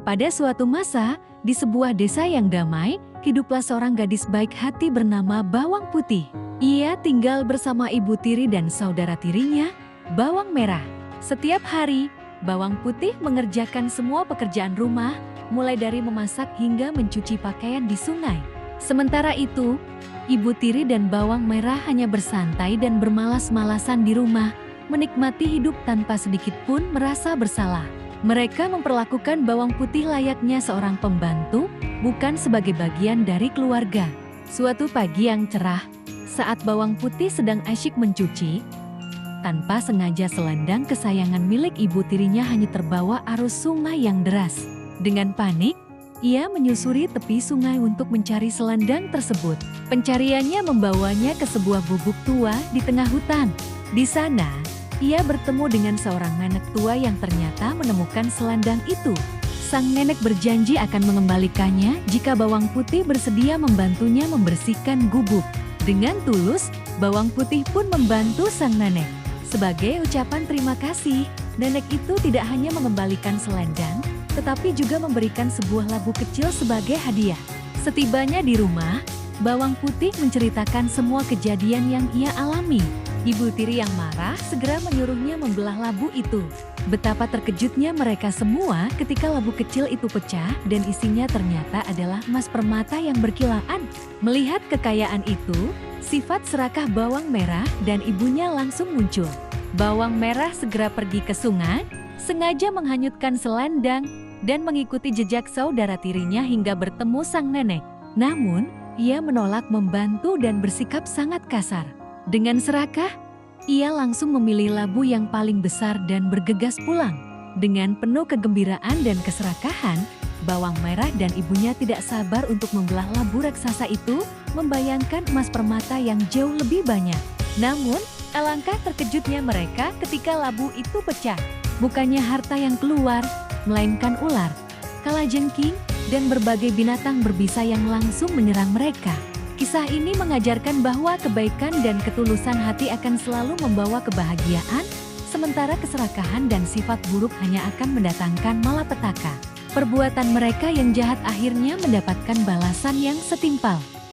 Pada suatu masa, di sebuah desa yang damai, hiduplah seorang gadis baik hati bernama Bawang Putih. Ia tinggal bersama ibu tiri dan saudara tirinya, Bawang Merah. Setiap hari, Bawang Putih mengerjakan semua pekerjaan rumah, mulai dari memasak hingga mencuci pakaian di sungai. Sementara itu, ibu tiri dan Bawang Merah hanya bersantai dan bermalas-malasan di rumah, menikmati hidup tanpa sedikit pun merasa bersalah. Mereka memperlakukan Bawang Putih layaknya seorang pembantu, bukan sebagai bagian dari keluarga. Suatu pagi yang cerah, saat Bawang Putih sedang asyik mencuci, tanpa sengaja selendang kesayangan milik ibu tirinya hanya terbawa arus sungai yang deras. Dengan panik, ia menyusuri tepi sungai untuk mencari selendang tersebut. Pencariannya membawanya ke sebuah gubuk tua di tengah hutan. Di sana, ia bertemu dengan seorang nenek tua yang ternyata menemukan selendang itu. Sang nenek berjanji akan mengembalikannya jika Bawang Putih bersedia membantunya membersihkan gubuk. Dengan tulus, Bawang Putih pun membantu sang nenek. Sebagai ucapan terima kasih, nenek itu tidak hanya mengembalikan selendang, tetapi juga memberikan sebuah labu kecil sebagai hadiah. Setibanya di rumah, Bawang Putih menceritakan semua kejadian yang ia alami. Ibu tiri yang marah segera menyuruhnya membelah labu itu. Betapa terkejutnya mereka semua ketika labu kecil itu pecah dan isinya ternyata adalah emas permata yang berkilaan. Melihat kekayaan itu, sifat serakah Bawang Merah dan ibunya langsung muncul. Bawang Merah segera pergi ke sungai, sengaja menghanyutkan selendang, dan mengikuti jejak saudara tirinya hingga bertemu sang nenek. Namun, ia menolak membantu dan bersikap sangat kasar. Dengan serakah, ia langsung memilih labu yang paling besar dan bergegas pulang. Dengan penuh kegembiraan dan keserakahan, Bawang Merah dan ibunya tidak sabar untuk membelah labu raksasa itu, membayangkan emas permata yang jauh lebih banyak. Namun, alangkah terkejutnya mereka ketika labu itu pecah. Bukannya harta yang keluar, melainkan ular, kalajengking, dan berbagai binatang berbisa yang langsung menyerang mereka. Kisah ini mengajarkan bahwa kebaikan dan ketulusan hati akan selalu membawa kebahagiaan, sementara keserakahan dan sifat buruk hanya akan mendatangkan malapetaka. Perbuatan mereka yang jahat akhirnya mendapatkan balasan yang setimpal.